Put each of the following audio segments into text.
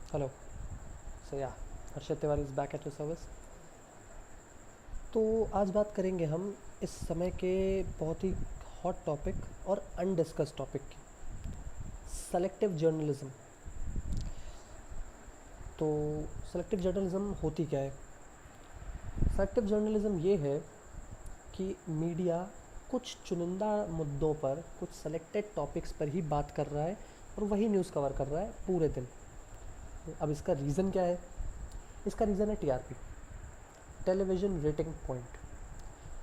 Hello. सो या, Harshad Tiwari is back at your service. तो आज बात करेंगे हम इस समय के बहुत ही हॉट टॉपिक और अनडिस्कस टॉपिक की, सेलेक्टिव जर्नलिज्म। तो सेलेक्टिव जर्नलिज्म होती क्या है? सेलेक्टिव जर्नलिज्म ये है कि मीडिया कुछ चुनिंदा मुद्दों पर, कुछ सेलेक्टेड टॉपिक्स पर ही बात कर रहा है और वही न्यूज़ कवर कर रहा है पूरे दिन। अब इसका रीज़न क्या है? इसका रीज़न है TRP, television rating point.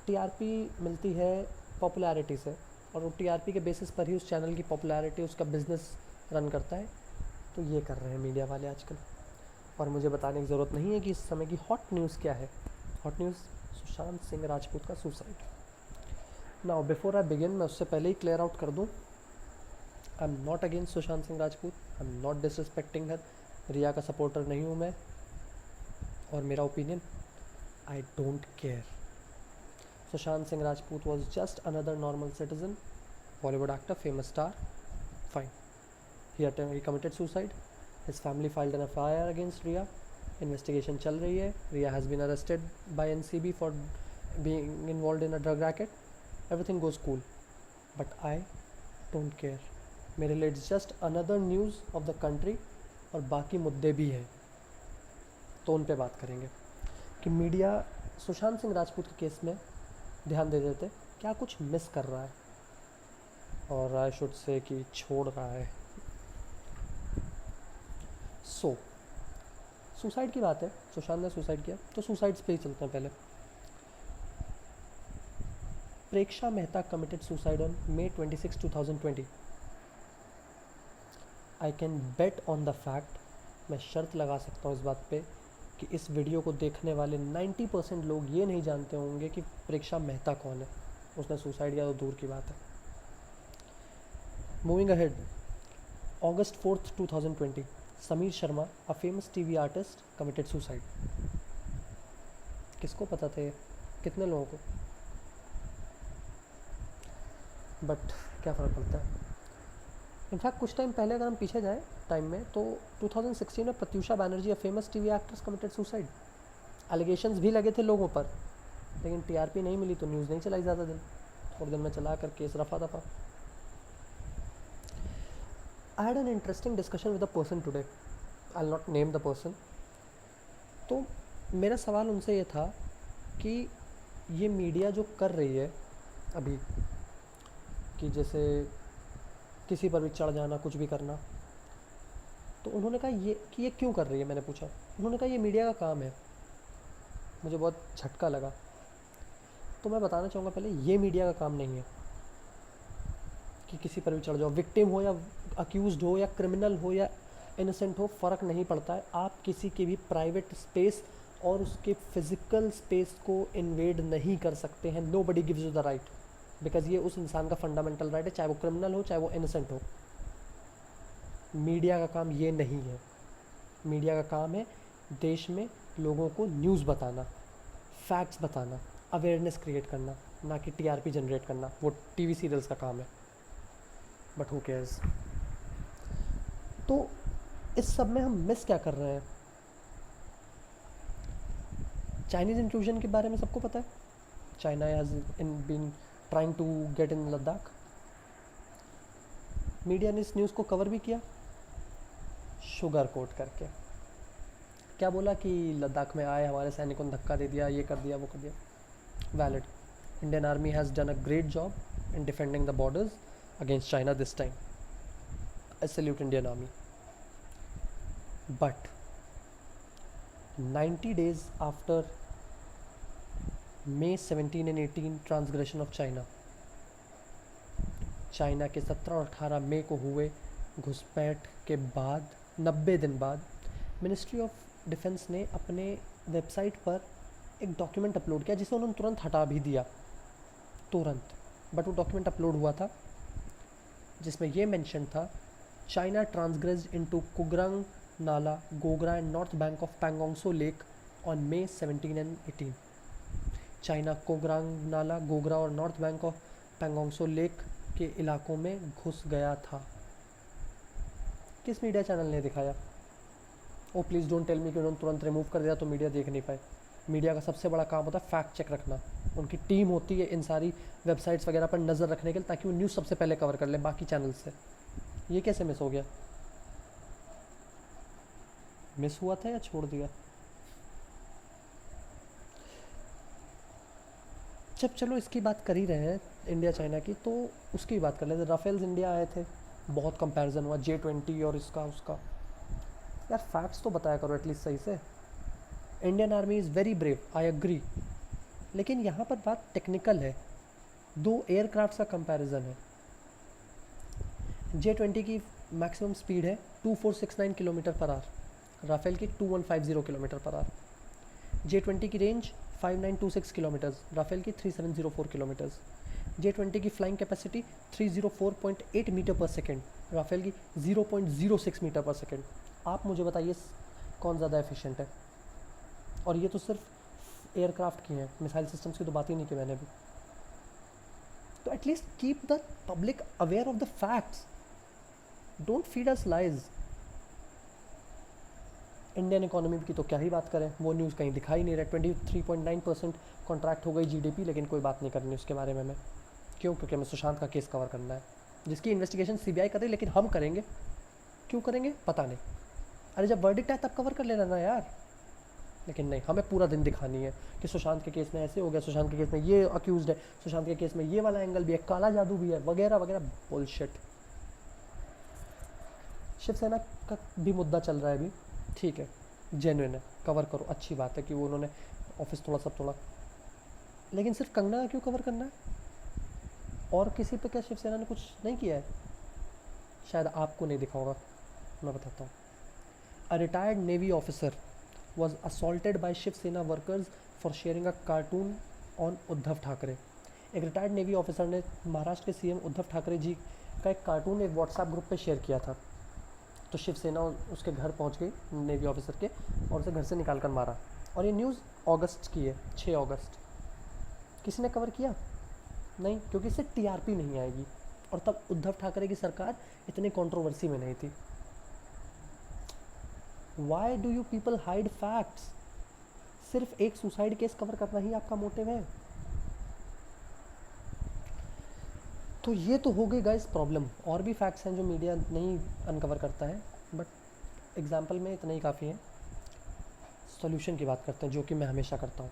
TRP मिलती है पॉपुलैरिटी से, और वो टीआरपी के बेसिस पर ही उस चैनल की पॉपुलैरिटी, उसका बिजनेस रन करता है। तो ये कर रहे हैं मीडिया वाले आजकल, और मुझे बताने की ज़रूरत नहीं है कि इस समय की हॉट न्यूज़ क्या है। हॉट न्यूज़ सुशांत सिंह राजपूत का suicide. Now before I begin, मैं उससे पहले ही क्लियर आउट कर दूँ, I am not against Sushant Singh Rajput, I am not disrespecting her. Rhea का सपोर्टर नहीं हूँ मैं, और मेरा opinion, I don't care. Sushant Singh Rajput was just another normal citizen, Bollywood actor, famous star. Fine. He committed suicide. His family filed an FIR against Riya. Investigation चल रही है. Riya has been arrested by NCB for being involved in a drug racket. Everything goes cool. But I don't care. मेरे लिए it's just another news of the country, और बाकी मुद्दे भी हैं, तो उन पे बात करेंगे कि मीडिया सुशांत सिंह राजपूत के केस में ध्यान दे देते क्या कुछ मिस कर रहा है, और आई शुड से कि छोड़ रहा है। सुसाइड की बात है, सुशांत ने सुसाइड किया, तो सुसाइड्स पे ही चलते हैं पहले। Preksha Mehta committed suicide on May 26, 2020। I can bet on the fact, मैं शर्त लगा सकता हूँ इस बात पे, कि इस वीडियो को देखने वाले 90% लोग ये नहीं जानते होंगे कि प्रेक्षा मेहता कौन है। उसने सुसाइड किया तो दूर की बात है। Moving ahead, August 4th, 2020, Sameer Sharma, a famous TV artist, committed suicide. किसको पता था ये? कितने लोगों को? बट क्या फ़र्क पड़ता है। इनफैक्ट कुछ टाइम पहले अगर हम पीछे जाएं टाइम में, तो 2016 में Pratyusha Banerjee, a famous TV actress, committed suicide. Allegations भी लगे थे लोगों पर, लेकिन टीआरपी नहीं मिली तो न्यूज़ नहीं चलाई ज़्यादा दिन, थोड़े दिन में चला कर केस रफा दफा। I had an interesting discussion with a person today, I will not name the person. तो मेरा सवाल उनसे ये था कि ये मीडिया जो कर रही है अभी, कि जैसे किसी पर भी चढ़ जाना, कुछ भी करना, तो उन्होंने कहा ये क्यों कर रही है। मैंने पूछा, उन्होंने कहा ये मीडिया का काम है। मुझे बहुत झटका लगा। तो मैं बताना चाहूँगा पहले, ये मीडिया का काम नहीं है कि किसी पर भी चढ़ जाओ, विक्टिम हो या अक्यूज़ड हो या क्रिमिनल हो या इनोसेंट हो, फ़र्क नहीं पड़ता है। आप किसी के भी प्राइवेट स्पेस और उसके फिज़िकल स्पेस को इन्वेड नहीं कर सकते हैं। Nobody gives you the right, because ये उस इंसान का फंडामेंटल राइट है, चाहे वो क्रिमिनल हो चाहे वो इनोसेंट हो। मीडिया का काम ये नहीं है। मीडिया का काम है देश में लोगों को न्यूज़ बताना, फैक्ट्स बताना, अवेयरनेस क्रिएट करना, ना कि टीआरपी जनरेट करना। वो टीवी सीरियल्स का काम है, बट हु केयर्स। तो इस सब में हम मिस क्या कर रहे हैं? चाइनीज़ इंक्लूजन के बारे में सबको पता है। China has been trying to get in Ladakh. Media ने इस न्यूज़ को कवर भी किया, शुगर कोट करके। क्या बोला कि लद्दाख में आए, हमारे सैनिकों ने धक्का दे दिया, ये कर दिया, वो कर दिया। Valid. Indian army has done a great job in defending the borders against China this time. I salute Indian army. But 90 days after May 17 and 18 transgression of China, China के 17 और 18 मई को हुए घुसपैठ के बाद 90 दिन बाद, मिनिस्ट्री ऑफ डिफेंस ने अपने वेबसाइट पर एक डॉक्यूमेंट अपलोड किया, जिसे उन्होंने तुरंत हटा भी दिया, तुरंत। बट वो डॉक्यूमेंट अपलोड हुआ था जिसमें ये मेंशन था, China ट्रांसग्रेस्ड into Kugrang Nala, Gogra and north bank of Pangong Tso lake on May 17 and 18। China Kugrang Nala, Gogra और north bank of Pangong Tso lake के इलाकों में घुस गया था। किस मीडिया चैनल ने दिखाया? Oh please don't tell me कि उन्होंने तुरंत रिमूव कर दिया तो मीडिया देख नहीं पाए। मीडिया का सबसे बड़ा काम होता है फैक्ट चेक रखना। उनकी टीम होती है इन सारी वेबसाइट्स वगैरह पर नज़र रखने के लिए, ताकि वो न्यूज़ सबसे पहले कवर कर ले बाकी चैनल से। ये कैसे मिस हो गया? मिस हुआ था या छोड़ दिया? जब चलो इसकी बात कर ही रहे हैं इंडिया चाइना की, तो उसकी बात कर लेते। राफेल्स इंडिया आए थे, बहुत कंपैरिजन हुआ J20 और इसका उसका। यार फैक्ट्स तो बताया करो एटलीस्ट सही से। Indian army is very brave, I agree, लेकिन यहाँ पर बात टेक्निकल है। दो एयरक्राफ्ट का कंपैरिजन है। J20 की मैक्सिमम स्पीड है 2469 किलोमीटर पर आवर, राफेल की 2150 किलोमीटर पर आवर। J20 की रेंज 5926 किलोमीटर्स, राफेल की 3704 किलोमीटर्स। J20 की फ्लाइंग कैपेसिटी 304.8 मीटर पर सेकेंड, राफेल की 0.06 मीटर पर सेकेंड। आप मुझे बताइए कौन ज़्यादा एफिशिएंट है? और ये तो सिर्फ एयरक्राफ्ट की हैं, मिसाइल सिस्टम्स की तो बात ही नहीं की मैंने भी। तो at least keep the public aware of the facts, don't feed us lies. Indian economy की तो क्या ही बात करें, वो न्यूज़ कहीं दिखाई नहीं रहा। 23.9% कॉन्ट्रैक्ट हो गई जीडीपी, लेकिन कोई बात नहीं करनी उसके बारे में मैं। क्यों? क्योंकि हमें सुशांत का केस कवर करना है, जिसकी इन्वेस्टिगेशन सीबीआई कर रही है, लेकिन हम करेंगे। क्यों करेंगे पता नहीं। अरे जब वर्डिक्ट है तब कवर कर लेना ना यार। लेकिन नहीं, हमें पूरा दिन दिखानी है कि सुशांत के केस में ऐसे हो गया, सुशांत के केस में ये अक्यूज्ड है, सुशांत के केस में ये वाला एंगल भी है, काला जादू भी है, वगैरह वगैरह बुलशिट। शिवसेना का भी मुद्दा चल रहा है अभी, ठीक है, जेन्युइन है, कवर करो, अच्छी बात है कि वो उन्होंने ऑफिस तोड़ा सब तोड़ा, लेकिन सिर्फ कंगना का क्यों कवर करना है? और किसी पे क्या शिवसेना ने कुछ नहीं किया है? शायद आपको नहीं दिखा होगा, मैं बताता हूँ। A retired navy officer was assaulted by Shiv Sena workers for sharing a cartoon on Uddhav Thackeray. एक रिटायर्ड नेवी ऑफिसर ने महाराष्ट्र के सीएम उद्धव ठाकरे जी का एक कार्टून एक व्हाट्सएप ग्रुप पे शेयर किया था, तो शिवसेना उसके घर पहुंच गई नेवी ऑफिसर के, और उसे घर से निकाल कर मारा। और ये न्यूज़ अगस्त की है, 6 अगस्त। किसी ने कवर किया? नहीं, क्योंकि इससे टीआरपी नहीं आएगी, और तब उद्धव ठाकरे की सरकार इतनी कंट्रोवर्सी में नहीं थी। Why do you people hide facts? सिर्फ एक सुसाइड केस कवर करना ही आपका मोटिव है? तो ये तो हो गई गाइस प्रॉब्लम। और भी फैक्ट्स हैं जो मीडिया नहीं अनकवर करता है, बट एग्जाम्पल में इतना ही काफ़ी है। सॉल्यूशन की बात करते हैं, जो कि मैं हमेशा करता हूँ।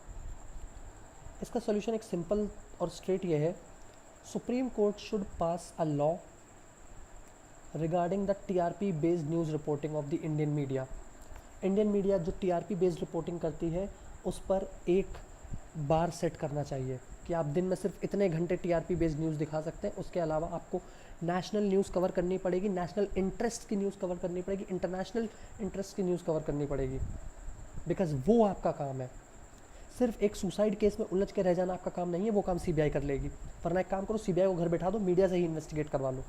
इसका सॉल्यूशन एक सिंपल और स्ट्रेट ये है, supreme court should pass a law regarding the TRP based news reporting of the Indian media. Indian media जो टीआरपी बेस्ड रिपोर्टिंग करती है, उस पर एक बार सेट करना चाहिए कि आप दिन में सिर्फ इतने घंटे टीआरपी बेस्ड न्यूज़ दिखा सकते हैं। उसके अलावा आपको नेशनल न्यूज़ कवर करनी पड़ेगी, नेशनल इंटरेस्ट की न्यूज़ कवर करनी पड़ेगी, इंटरनेशनल इंटरेस्ट की न्यूज़ कवर करनी पड़ेगी, बिकॉज वो आपका काम है। सिर्फ एक सुसाइड केस में उलझ के रह जाना आपका काम नहीं है, वो काम सीबीआई कर लेगी। वरना एक काम करो, सीबीआई को घर बैठा दो, मीडिया से ही इन्वेस्टिगेट करवा लो।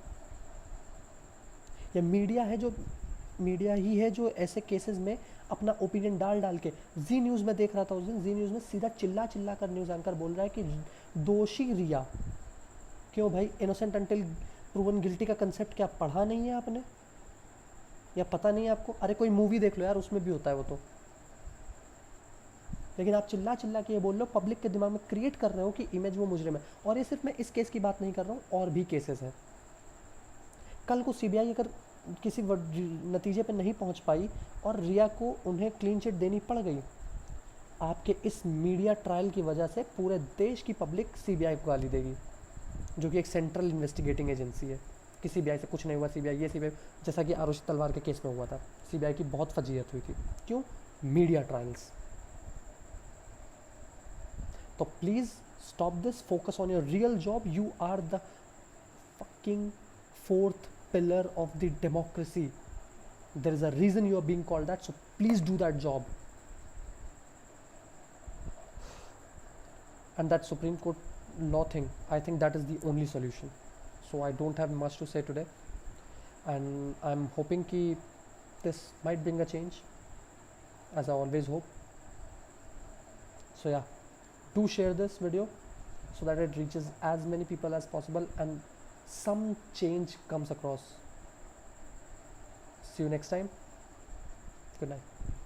ये मीडिया ही है जो ऐसे केसेस में अपना ओपिनियन डाल डाल के, जी न्यूज़ में देख रहा था उस दिन, जी न्यूज़ में सीधा चिल्ला चिल्ला कर न्यूज़ एंकर बोल रहा है कि दोषी रिया। क्यों भाई? इनोसेंट अंटिल प्रूवन गिल्टी का कंसेप्ट क्या पढ़ा नहीं है आपने, या पता नहीं है आपको? अरे कोई मूवी देख लो यार, उसमें भी होता है वो तो। लेकिन आप चिल्ला चिल्ला के ये बोल लो, पब्लिक के दिमाग में क्रिएट कर रहे हो कि इमेज वो मुजरिम है। और ये सिर्फ मैं इस केस की बात नहीं कर रहा हूँ, और भी केसेस हैं। कल को सीबीआई अगर किसी नतीजे पर नहीं पहुंच पाई और रिया को उन्हें क्लीन चिट देनी पड़ गई, आपके इस मीडिया ट्रायल की वजह से पूरे देश की पब्लिक सीबीआई को गाली देगी, जो कि एक सेंट्रल इन्वेस्टिगेटिंग एजेंसी है। कि सीबीआई से कुछ नहीं हुआ, सीबीआई जैसा कि आरुषि तलवार के केस में हुआ था, सीबीआई की बहुत फजीहत हुई थी। क्यों? Media trials. तो please stop this, focus on your real job. You are the fucking fourth pillar of the democracy. There is a reason you are being called that, so please do that job. And that Supreme Court law thing, I think that is the only solution. So I don't have much to say today, and I'm hoping ki this might bring a change, as I always hope. So yeah, do share this video so that it reaches as many people as possible and some change comes across. See you next time. Good night.